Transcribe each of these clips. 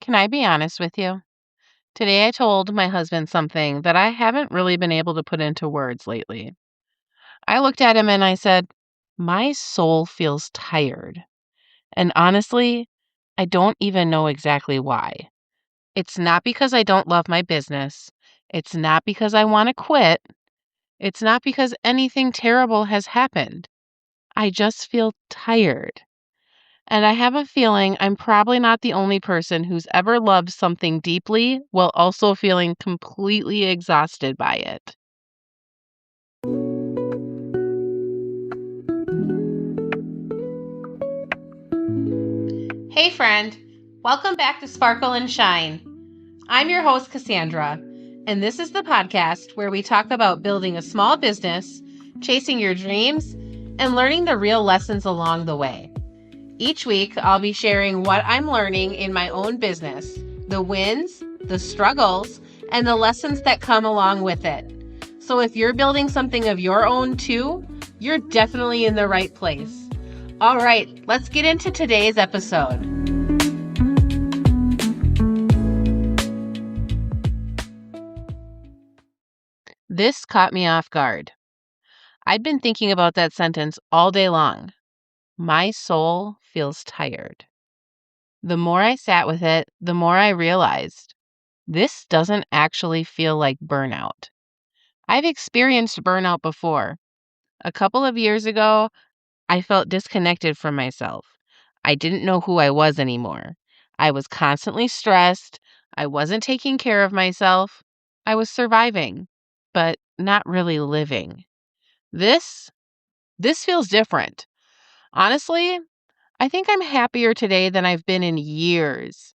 Can I be honest with you? Today I told my husband something that I haven't really been able to put into words lately. I looked at him and I said, "My soul feels tired." And honestly, I don't even know exactly why. It's not because I don't love my business. It's not because I want to quit. It's not because anything terrible has happened. I just feel tired. And I have a feeling I'm probably not the only person who's ever loved something deeply while also feeling completely exhausted by it. Hey, friend. Welcome back to Sparkle and Shine. I'm your host, Cassandra, and this is the podcast where we talk about building a small business, chasing your dreams, and learning the real lessons along the way. Each week, I'll be sharing what I'm learning in my own business, the wins, the struggles, and the lessons that come along with it. So if you're building something of your own too, you're definitely in the right place. All right, let's get into today's episode. This caught me off guard. I'd been thinking about that sentence all day long. My soul feels tired. The more I sat with it, the more I realized this doesn't actually feel like burnout. I've experienced burnout before. A couple of years ago, I felt disconnected from myself. I didn't know who I was anymore. I was constantly stressed. I wasn't taking care of myself. I was surviving, but not really living. This feels different. Honestly, I think I'm happier today than I've been in years.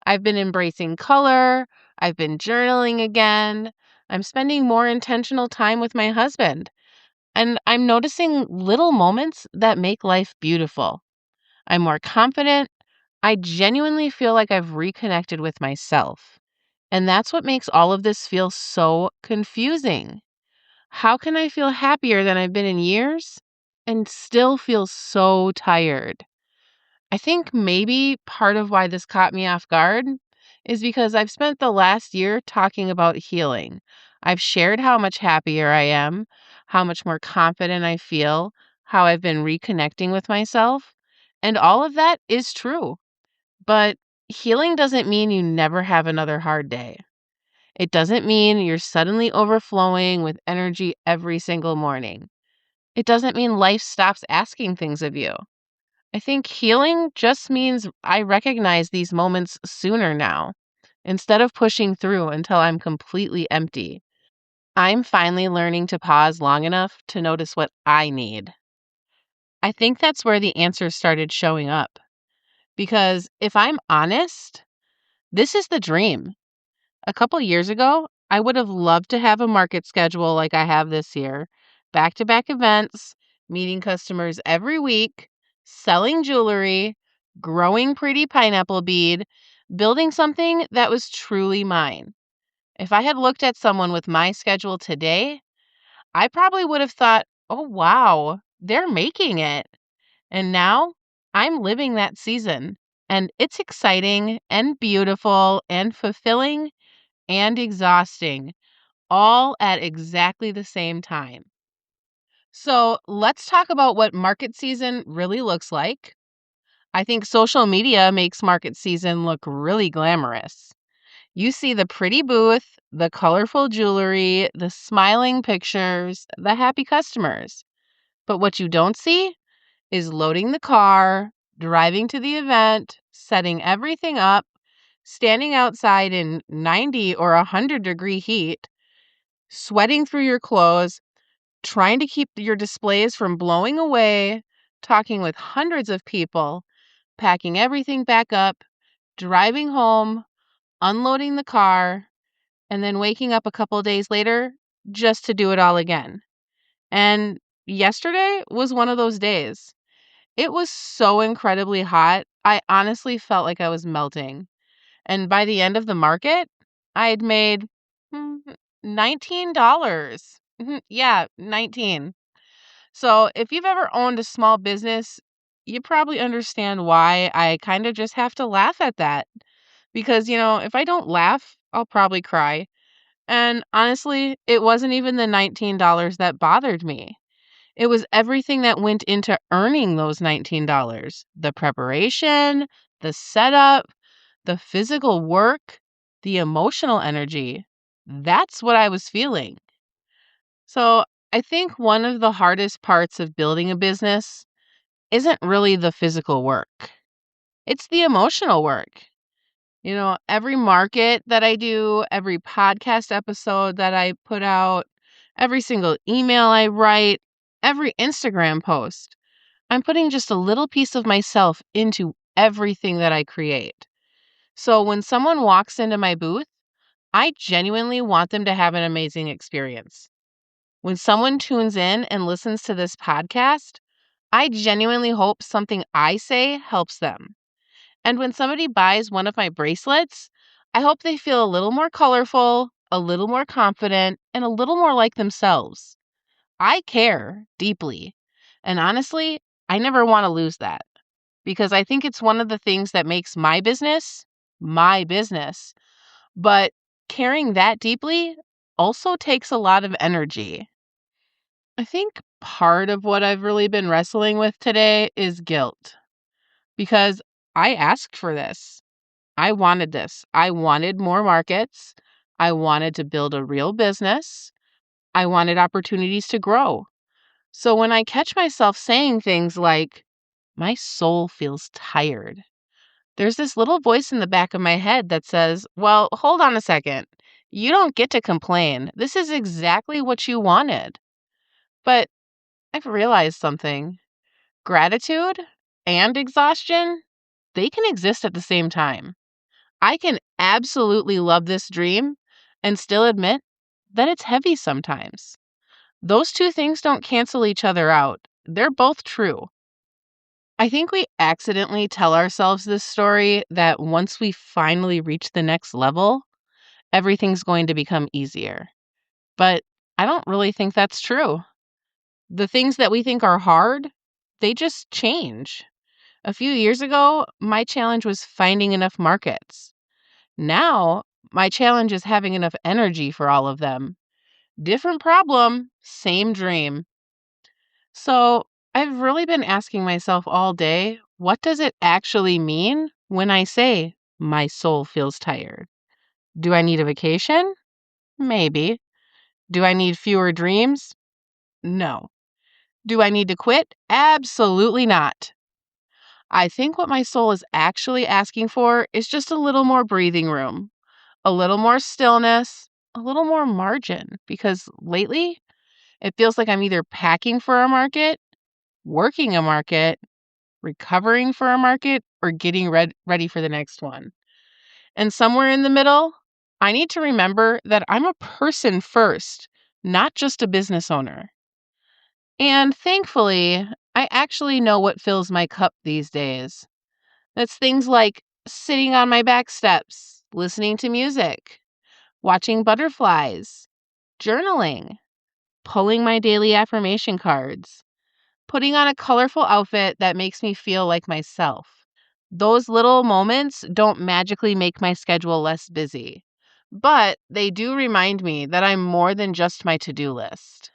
I've been embracing color. I've been journaling again. I'm spending more intentional time with my husband. And I'm noticing little moments that make life beautiful. I'm more confident. I genuinely feel like I've reconnected with myself. And that's what makes all of this feel so confusing. How can I feel happier than I've been in years and still feel so tired? I think maybe part of why this caught me off guard is because I've spent the last year talking about healing. I've shared how much happier I am, how much more confident I feel, how I've been reconnecting with myself. And all of that is true. But healing doesn't mean you never have another hard day. It doesn't mean you're suddenly overflowing with energy every single morning. It doesn't mean life stops asking things of you. I think healing just means I recognize these moments sooner now, instead of pushing through until I'm completely empty. I'm finally learning to pause long enough to notice what I need. I think that's where the answers started showing up. Because if I'm honest, this is the dream. A couple years ago, I would have loved to have a market schedule like I have this year, back-to-back events, meeting customers every week, selling jewelry, growing pretty pineapple bead, building something that was truly mine. If I had looked at someone with my schedule today, I probably would have thought, "Oh, wow, they're making it." And now I'm living that season, and it's exciting and beautiful and fulfilling and exhausting, all at exactly the same time. So let's talk about what market season really looks like. I think social media makes market season look really glamorous. You see the pretty booth, the colorful jewelry, the smiling pictures, the happy customers. But what you don't see is loading the car, driving to the event, setting everything up, standing outside in 90 or 100-degree heat, sweating through your clothes, trying to keep your displays from blowing away, talking with hundreds of people, packing everything back up, driving home, unloading the car, and then waking up a couple days later just to do it all again. And yesterday was one of those days. It was so incredibly hot, I honestly felt like I was melting. And by the end of the market, I had made mm, $19. Yeah, 19. So if you've ever owned a small business, you probably understand why I kind of just have to laugh at that. Because, if I don't laugh, I'll probably cry. And honestly, it wasn't even the $19 that bothered me. It was everything that went into earning those $19. The preparation, the setup, the physical work, the emotional energy. That's what I was feeling. So I think one of the hardest parts of building a business isn't really the physical work. It's the emotional work. Every market that I do, every podcast episode that I put out, every single email I write, every Instagram post, I'm putting just a little piece of myself into everything that I create. So when someone walks into my booth, I genuinely want them to have an amazing experience. When someone tunes in and listens to this podcast, I genuinely hope something I say helps them. And when somebody buys one of my bracelets, I hope they feel a little more colorful, a little more confident, and a little more like themselves. I care deeply. And honestly, I never want to lose that because I think it's one of the things that makes my business my business. But caring that deeply also takes a lot of energy. I think part of what I've really been wrestling with today is guilt because I asked for this. I wanted this. I wanted more markets. I wanted to build a real business. I wanted opportunities to grow. So when I catch myself saying things like, my soul feels tired, there's this little voice in the back of my head that says, well, hold on a second. You don't get to complain. This is exactly what you wanted. But I've realized something. Gratitude and exhaustion, they can exist at the same time. I can absolutely love this dream and still admit that it's heavy sometimes. Those two things don't cancel each other out. They're both true. I think we accidentally tell ourselves this story that once we finally reach the next level, everything's going to become easier. But I don't really think that's true. The things that we think are hard, they just change. A few years ago, my challenge was finding enough markets. Now, my challenge is having enough energy for all of them. Different problem, same dream. So, I've really been asking myself all day, what does it actually mean when I say my soul feels tired? Do I need a vacation? Maybe. Do I need fewer dreams? No. Do I need to quit? Absolutely not. I think what my soul is actually asking for is just a little more breathing room, a little more stillness, a little more margin, because lately it feels like I'm either packing for a market, working a market, recovering for a market, or getting ready for the next one. And somewhere in the middle, I need to remember that I'm a person first, not just a business owner. And thankfully, I actually know what fills my cup these days. That's things like sitting on my back steps, listening to music, watching butterflies, journaling, pulling my daily affirmation cards, putting on a colorful outfit that makes me feel like myself. Those little moments don't magically make my schedule less busy, but they do remind me that I'm more than just my to-do list.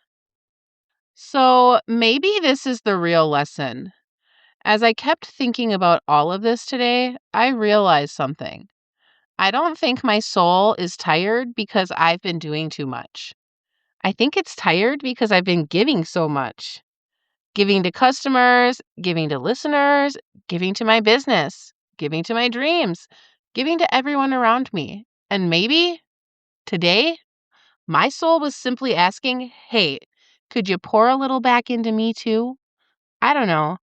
So maybe this is the real lesson. As I kept thinking about all of this today, I realized something. I don't think my soul is tired because I've been doing too much. I think it's tired because I've been giving so much. Giving to customers, giving to listeners, giving to my business, giving to my dreams, giving to everyone around me. And maybe today, my soul was simply asking, hey, could you pour a little back into me too? I don't know.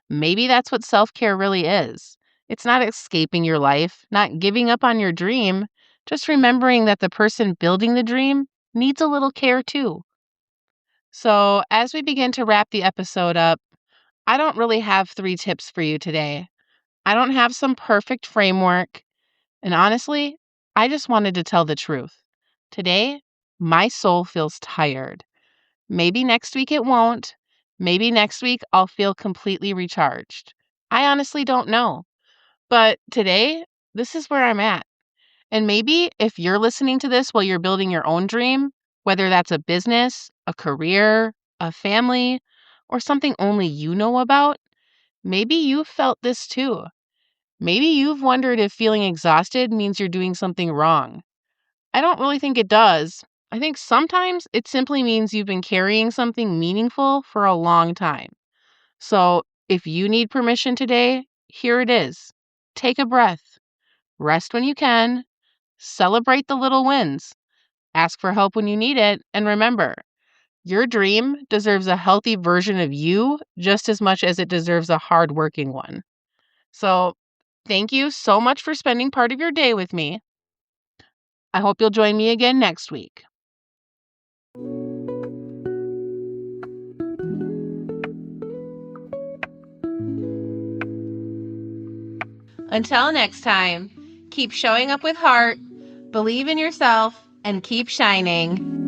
Maybe that's what self-care really is. It's not escaping your life, not giving up on your dream, just remembering that the person building the dream needs a little care too. So, as we begin to wrap the episode up, I don't really have 3 tips for you today. I don't have some perfect framework. And honestly, I just wanted to tell the truth. Today, my soul feels tired. Maybe next week it won't. Maybe next week I'll feel completely recharged. I honestly don't know. But today, this is where I'm at. And maybe if you're listening to this while you're building your own dream, whether that's a business, a career, a family, or something only you know about, maybe you've felt this too. Maybe you've wondered if feeling exhausted means you're doing something wrong. I don't really think it does. I think sometimes it simply means you've been carrying something meaningful for a long time. So if you need permission today, here it is. Take a breath, rest when you can, celebrate the little wins, ask for help when you need it, and remember, your dream deserves a healthy version of you just as much as it deserves a hardworking one. So thank you so much for spending part of your day with me. I hope you'll join me again next week. Until next time, keep showing up with heart, believe in yourself, and keep shining.